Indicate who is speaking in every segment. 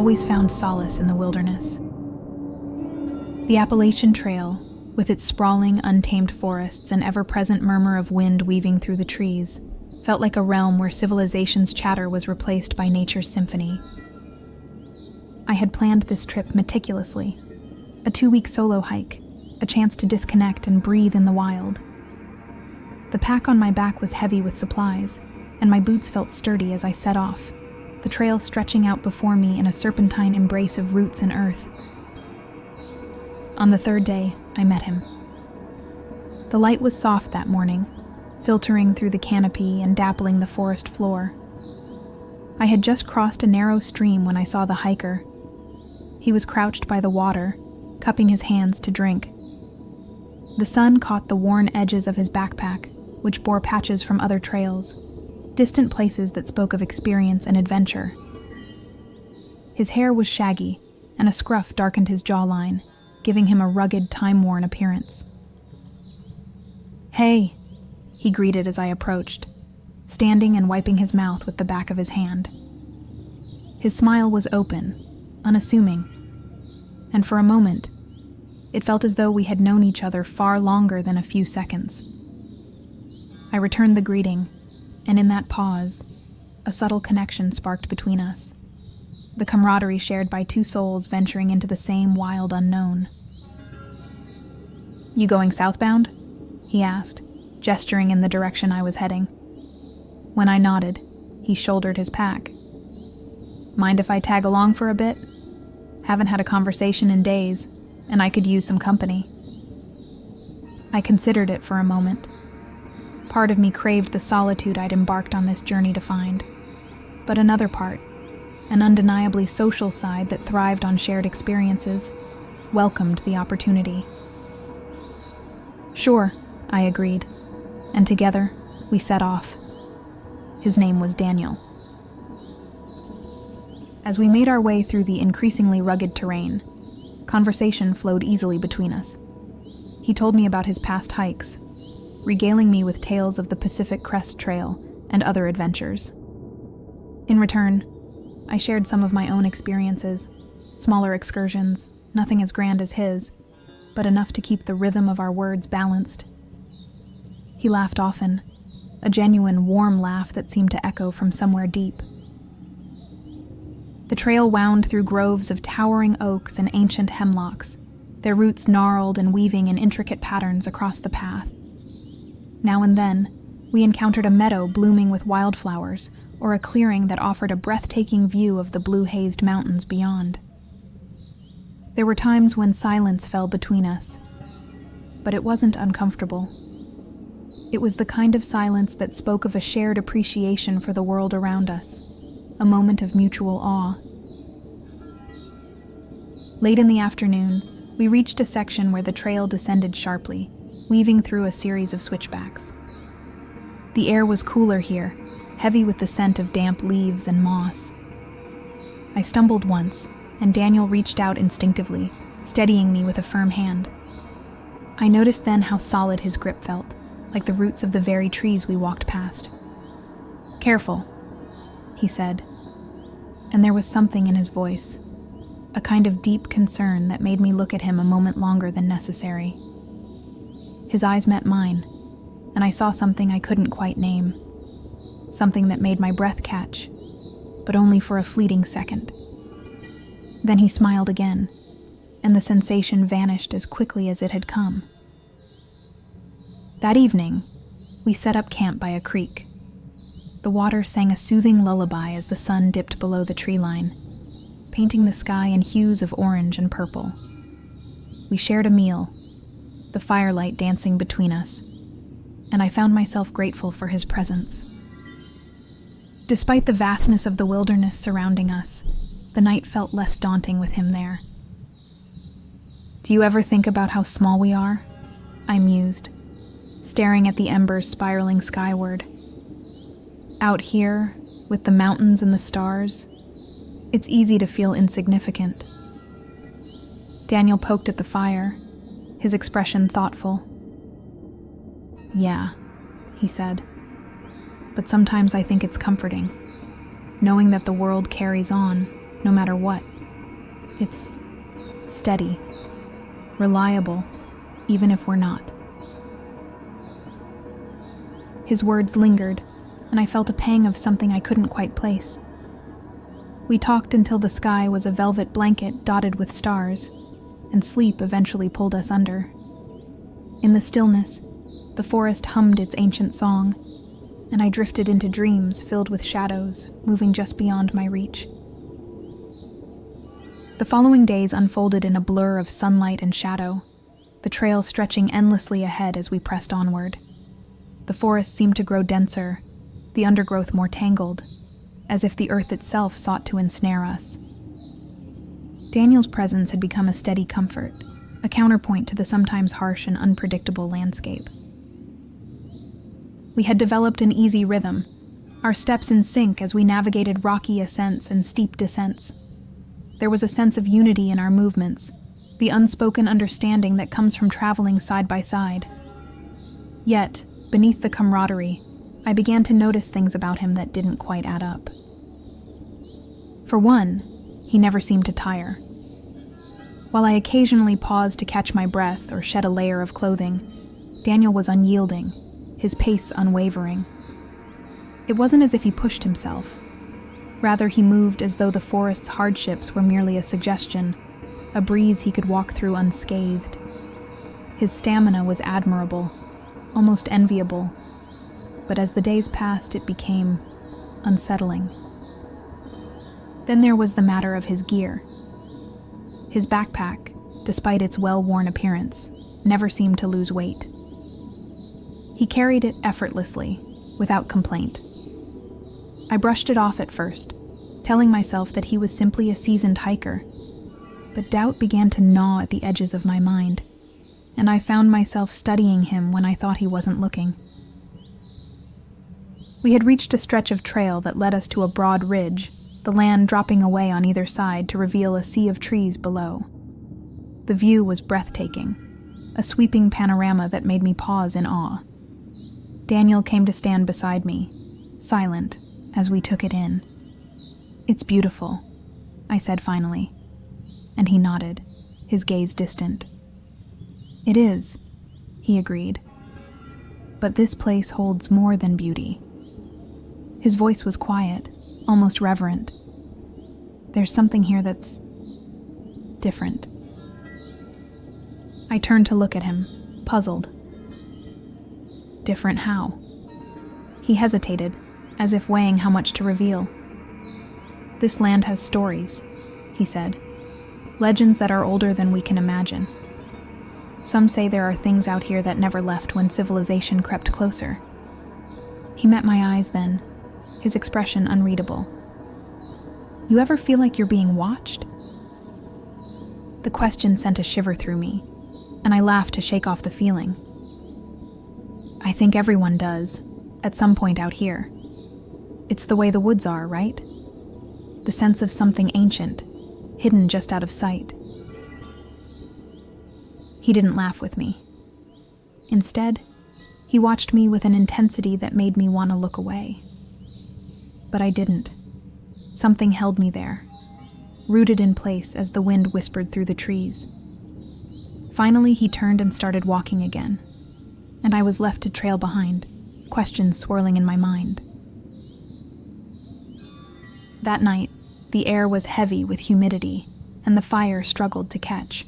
Speaker 1: always found solace in the wilderness. The Appalachian Trail, with its sprawling, untamed forests and ever-present murmur of wind weaving through the trees, felt like a realm where civilization's chatter was replaced by nature's symphony. I had planned this trip meticulously. A 2-week solo hike, a chance to disconnect and breathe in the wild. The pack on my back was heavy with supplies, and my boots felt sturdy as I set off, the trail stretching out before me in a serpentine embrace of roots and earth. On the 3rd day, I met him. The light was soft that morning, filtering through the canopy and dappling the forest floor. I had just crossed a narrow stream when I saw the hiker. He was crouched by the water, cupping his hands to drink. The sun caught the worn edges of his backpack, which bore patches from other trails, distant places that spoke of experience and adventure. His hair was shaggy, and a scruff darkened his jawline, giving him a rugged, time-worn appearance. "Hey," he greeted as I approached, standing and wiping his mouth with the back of his hand. His smile was open, unassuming, and for a moment, it felt as though we had known each other far longer than a few seconds. I returned the greeting, and in that pause, a subtle connection sparked between us. The camaraderie shared by two souls venturing into the same wild unknown. "You going southbound?" he asked, gesturing in the direction I was heading. When I nodded, he shouldered his pack. "Mind if I tag along for a bit? Haven't had a conversation in days, and I could use some company." I considered it for a moment. Part of me craved the solitude I'd embarked on this journey to find, but another part, an undeniably social side that thrived on shared experiences, welcomed the opportunity. "Sure," I agreed, and together we set off. His name was Daniel. As we made our way through the increasingly rugged terrain, conversation flowed easily between us. He told me about his past hikes, regaling me with tales of the Pacific Crest Trail and other adventures. In return, I shared some of my own experiences, smaller excursions, nothing as grand as his, but enough to keep the rhythm of our words balanced. He laughed often, a genuine, warm laugh that seemed to echo from somewhere deep. The trail wound through groves of towering oaks and ancient hemlocks, their roots gnarled and weaving in intricate patterns across the path. Now and then, we encountered a meadow blooming with wildflowers, or a clearing that offered a breathtaking view of the blue-hazed mountains beyond. There were times when silence fell between us, but it wasn't uncomfortable. It was the kind of silence that spoke of a shared appreciation for the world around us, a moment of mutual awe. Late in the afternoon, we reached a section where the trail descended sharply, weaving through a series of switchbacks. The air was cooler here, heavy with the scent of damp leaves and moss. I stumbled once, and Daniel reached out instinctively, steadying me with a firm hand. I noticed then how solid his grip felt, like the roots of the very trees we walked past. "Careful," he said, and there was something in his voice, a kind of deep concern that made me look at him a moment longer than necessary. His eyes met mine, and I saw something I couldn't quite name, something that made my breath catch, but only for a fleeting second. Then he smiled again, and the sensation vanished as quickly as it had come. That evening, we set up camp by a creek. The water sang a soothing lullaby as the sun dipped below the tree line, painting the sky in hues of orange and purple. We shared a meal, the firelight dancing between us, and I found myself grateful for his presence. Despite the vastness of the wilderness surrounding us, the night felt less daunting with him there. "Do you ever think about how small we are?" I mused, staring at the embers spiraling skyward. "Out here, with the mountains and the stars, it's easy to feel insignificant." Daniel poked at the fire, his expression thoughtful. "Yeah," he said, "but sometimes I think it's comforting, knowing that the world carries on, no matter what." It's steady, reliable, even if we're not. His words lingered, and I felt a pang of something I couldn't quite place. We talked until the sky was a velvet blanket dotted with stars, and sleep eventually pulled us under. In the stillness, the forest hummed its ancient song, and I drifted into dreams filled with shadows, moving just beyond my reach. The following days unfolded in a blur of sunlight and shadow, the trail stretching endlessly ahead as we pressed onward. The forest seemed to grow denser, the undergrowth more tangled, as if the earth itself sought to ensnare us. Daniel's presence had become a steady comfort, a counterpoint to the sometimes harsh and unpredictable landscape. We had developed an easy rhythm, our steps in sync as we navigated rocky ascents and steep descents. There was a sense of unity in our movements, the unspoken understanding that comes from traveling side by side. Yet, beneath the camaraderie, I began to notice things about him that didn't quite add up. For one, he never seemed to tire. While I occasionally paused to catch my breath or shed a layer of clothing, Daniel was unyielding, his pace unwavering. It wasn't as if he pushed himself. Rather, he moved as though the forest's hardships were merely a suggestion, a breeze he could walk through unscathed. His stamina was admirable, almost enviable, but as the days passed, it became unsettling. Then there was the matter of his gear. His backpack, despite its well-worn appearance, never seemed to lose weight. He carried it effortlessly, without complaint. I brushed it off at first, telling myself that he was simply a seasoned hiker, but doubt began to gnaw at the edges of my mind, and I found myself studying him when I thought he wasn't looking. We had reached a stretch of trail that led us to a broad ridge, the land dropping away on either side to reveal a sea of trees below. The view was breathtaking, a sweeping panorama that made me pause in awe. Daniel came to stand beside me, silent, as we took it in. "It's beautiful," I said finally, and he nodded, his gaze distant. "It is," he agreed. "But this place holds more than beauty." His voice was quiet, almost reverent. "There's something here that's different." I turned to look at him, puzzled. Different how? He hesitated, as if weighing how much to reveal. "This land has stories," he said. "Legends that are older than we can imagine. Some say there are things out here that never left when civilization crept closer." He met my eyes then, his expression unreadable. "You ever feel like you're being watched?" The question sent a shiver through me, and I laughed to shake off the feeling. "I think everyone does, at some point out here. It's the way the woods are, right? The sense of something ancient, hidden just out of sight." He didn't laugh with me. Instead, he watched me with an intensity that made me want to look away. But I didn't. Something held me there, rooted in place as the wind whispered through the trees. Finally, he turned and started walking again, and I was left to trail behind, questions swirling in my mind. That night, the air was heavy with humidity, and the fire struggled to catch.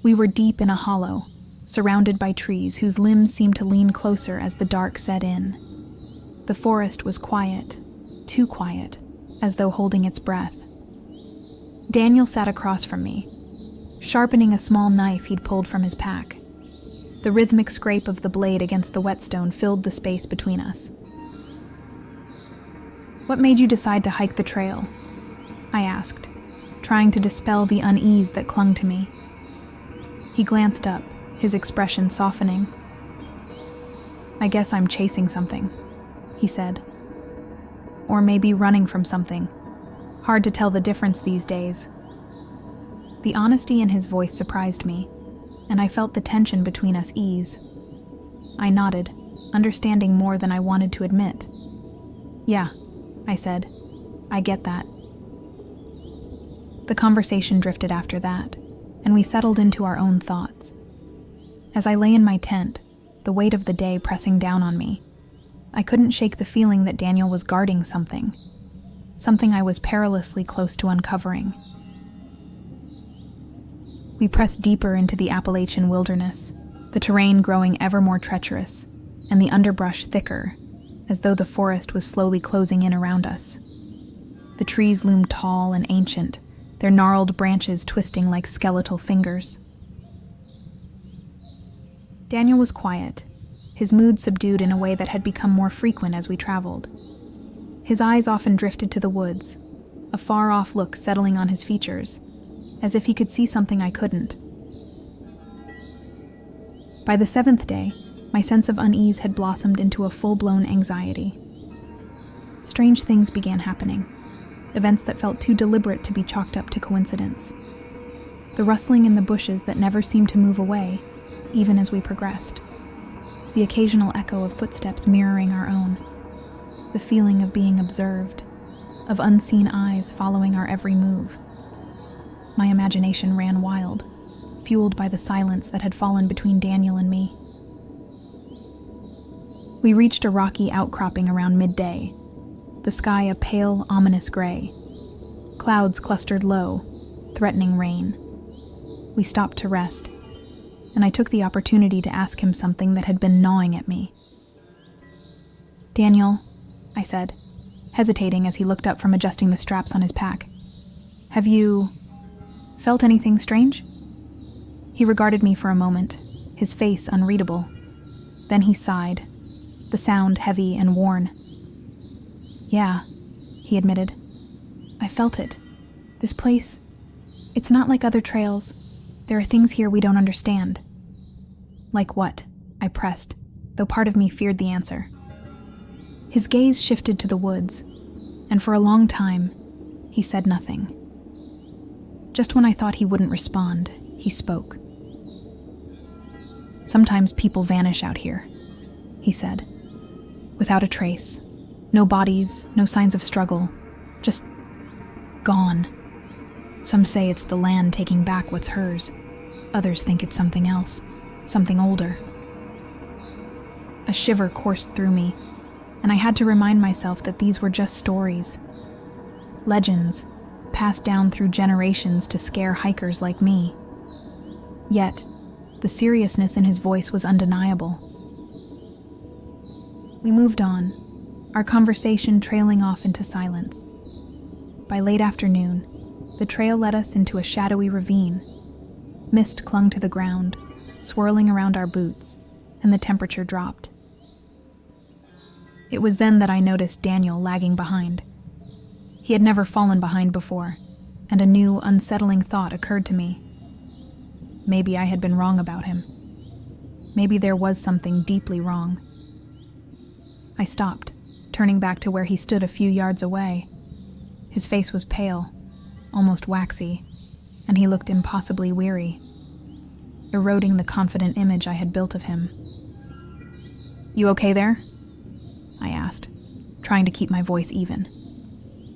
Speaker 1: We were deep in a hollow, surrounded by trees whose limbs seemed to lean closer as the dark set in. The forest was quiet, too quiet, as though holding its breath. Daniel sat across from me, sharpening a small knife he'd pulled from his pack. The rhythmic scrape of the blade against the whetstone filled the space between us. "What made you decide to hike the trail?" I asked, trying to dispel the unease that clung to me. He glanced up, his expression softening. "I guess I'm chasing something," he said. "Or maybe running from something. Hard to tell the difference these days." The honesty in his voice surprised me, and I felt the tension between us ease. I nodded, understanding more than I wanted to admit. "Yeah," I said. "I get that." The conversation drifted after that, and we settled into our own thoughts. As I lay in my tent, the weight of the day pressing down on me, I couldn't shake the feeling that Daniel was guarding something I was perilously close to uncovering. We pressed deeper into the Appalachian wilderness, the terrain growing ever more treacherous, and the underbrush thicker, as though the forest was slowly closing in around us. The trees loomed tall and ancient, their gnarled branches twisting like skeletal fingers. Daniel was quiet, his mood subdued in a way that had become more frequent as we traveled. His eyes often drifted to the woods, a far-off look settling on his features, as if he could see something I couldn't. By the 7th day, my sense of unease had blossomed into a full-blown anxiety. Strange things began happening, events that felt too deliberate to be chalked up to coincidence. The rustling in the bushes that never seemed to move away, even as we progressed. The occasional echo of footsteps mirroring our own. The feeling of being observed, of unseen eyes following our every move. My imagination ran wild, fueled by the silence that had fallen between Daniel and me. We reached a rocky outcropping around midday, the sky a pale, ominous gray. Clouds clustered low, threatening rain. We stopped to rest, and I took the opportunity to ask him something that had been gnawing at me. "Daniel," I said, hesitating as he looked up from adjusting the straps on his pack. "Have you felt anything strange?" He regarded me for a moment, his face unreadable. Then he sighed, the sound heavy and worn. "Yeah," he admitted. "I felt it. This place, it's not like other trails. There are things here we don't understand." "Like what?" I pressed, though part of me feared the answer. His gaze shifted to the woods, and for a long time, he said nothing. Just when I thought he wouldn't respond, he spoke. "Sometimes people vanish out here," he said. "Without a trace. No bodies, no signs of struggle. Just gone. Some say it's the land taking back what's hers. Others think it's something else, something older." A shiver coursed through me, and I had to remind myself that these were just stories. Legends, passed down through generations to scare hikers like me. Yet, the seriousness in his voice was undeniable. We moved on, our conversation trailing off into silence. By late afternoon, the trail led us into a shadowy ravine. Mist clung to the ground, swirling around our boots, and the temperature dropped. It was then that I noticed Daniel lagging behind. He had never fallen behind before, and a new, unsettling thought occurred to me. Maybe I had been wrong about him. Maybe there was something deeply wrong. I stopped, turning back to where he stood a few yards away. His face was pale, almost waxy, and he looked impossibly weary, eroding the confident image I had built of him. "You okay there?" I asked, trying to keep my voice even.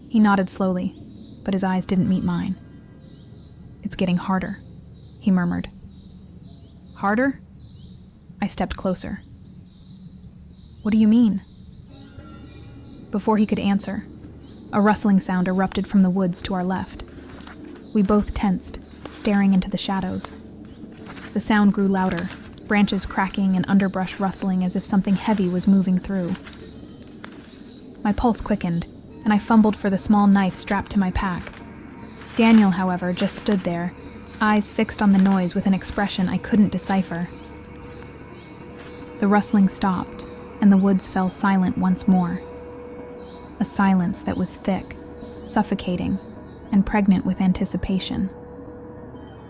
Speaker 1: He nodded slowly, but his eyes didn't meet mine. "It's getting harder," he murmured. "Harder?" I stepped closer. "What do you mean?" Before he could answer, a rustling sound erupted from the woods to our left. We both tensed, staring into the shadows. The sound grew louder, branches cracking and underbrush rustling as if something heavy was moving through. My pulse quickened, and I fumbled for the small knife strapped to my pack. Daniel, however, just stood there, eyes fixed on the noise with an expression I couldn't decipher. The rustling stopped, and the woods fell silent once more. A silence that was thick, suffocating, and pregnant with anticipation.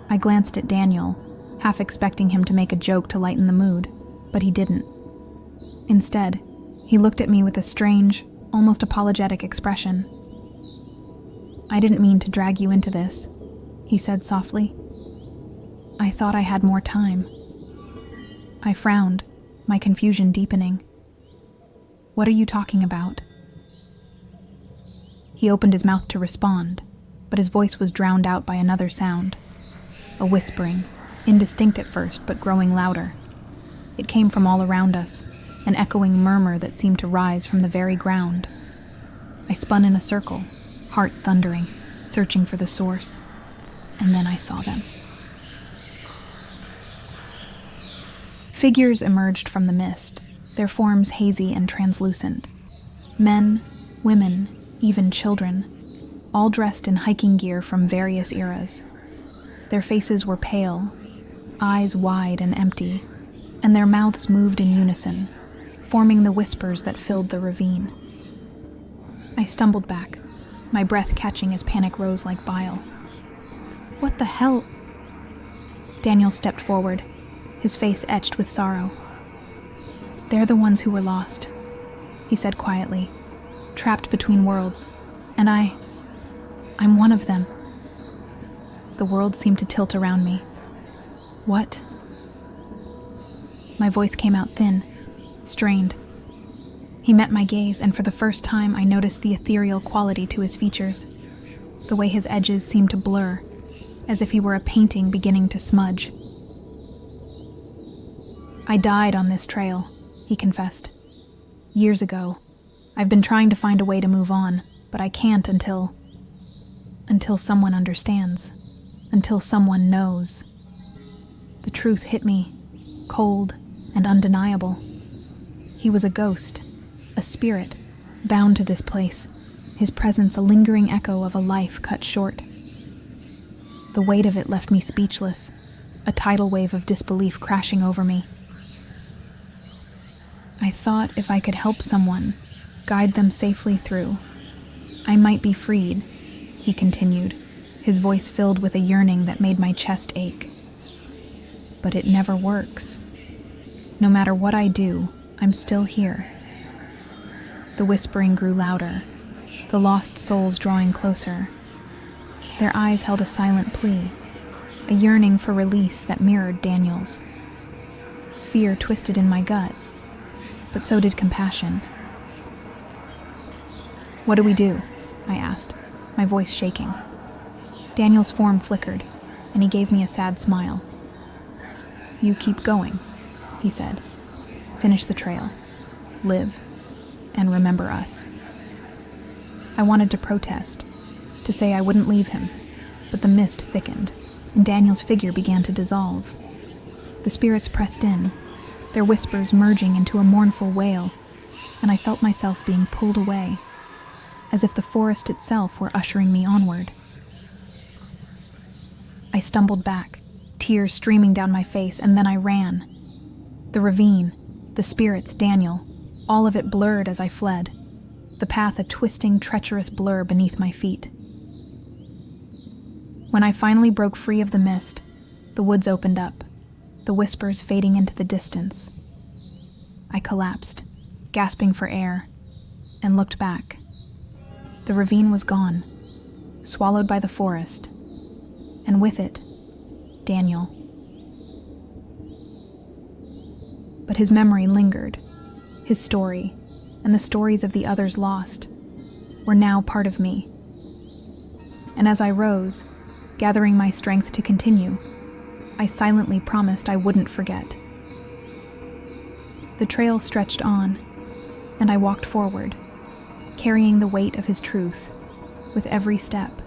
Speaker 1: I glanced at Daniel, half expecting him to make a joke to lighten the mood, but he didn't. Instead, he looked at me with a strange, almost apologetic expression. "I didn't mean to drag you into this," he said softly. "I thought I had more time." I frowned, my confusion deepening. "What are you talking about?" He opened his mouth to respond, but his voice was drowned out by another sound. A whispering, indistinct at first, but growing louder. It came from all around us, an echoing murmur that seemed to rise from the very ground. I spun in a circle, heart thundering, searching for the source, and then I saw them. Figures emerged from the mist, their forms hazy and translucent. Men, women, even children, all dressed in hiking gear from various eras. Their faces were pale, eyes wide and empty, and their mouths moved in unison, forming the whispers that filled the ravine. I stumbled back, my breath catching as panic rose like bile. What the hell? Daniel stepped forward, his face etched with sorrow. They're the ones who were lost, he said quietly, trapped between worlds, and I'm one of them. The world seemed to tilt around me. What? My voice came out thin, strained. He met my gaze, and for the first time I noticed the ethereal quality to his features, the way his edges seemed to blur, as if he were a painting beginning to smudge. I died on this trail, he confessed. Years ago. I've been trying to find a way to move on, but I can't until someone understands, until someone knows. The truth hit me, cold and undeniable. He was a ghost, a spirit, bound to this place, his presence a lingering echo of a life cut short. The weight of it left me speechless, a tidal wave of disbelief crashing over me. I thought if I could help someone, guide them safely through, I might be freed, he continued, his voice filled with a yearning that made my chest ache. But it never works. No matter what I do, I'm still here. The whispering grew louder, the lost souls drawing closer. Their eyes held a silent plea, a yearning for release that mirrored Daniel's. Fear twisted in my gut, but so did compassion. What do we do? I asked, my voice shaking. Daniel's form flickered, and he gave me a sad smile. You keep going, he said. Finish the trail, live, and remember us. I wanted to protest, to say I wouldn't leave him, but the mist thickened, and Daniel's figure began to dissolve. The spirits pressed in, their whispers merging into a mournful wail, and I felt myself being pulled away, as if the forest itself were ushering me onward. I stumbled back, tears streaming down my face, and then I ran. The ravine, the spirits, Daniel, all of it blurred as I fled, the path a twisting, treacherous blur beneath my feet. When I finally broke free of the mist, the woods opened up, the whispers fading into the distance. I collapsed, gasping for air, and looked back. The ravine was gone, swallowed by the forest, and with it, Daniel. But his memory lingered. His story, and the stories of the others lost, were now part of me. And as I rose, gathering my strength to continue, I silently promised I wouldn't forget. The trail stretched on, and I walked forward, carrying the weight of his truth with every step.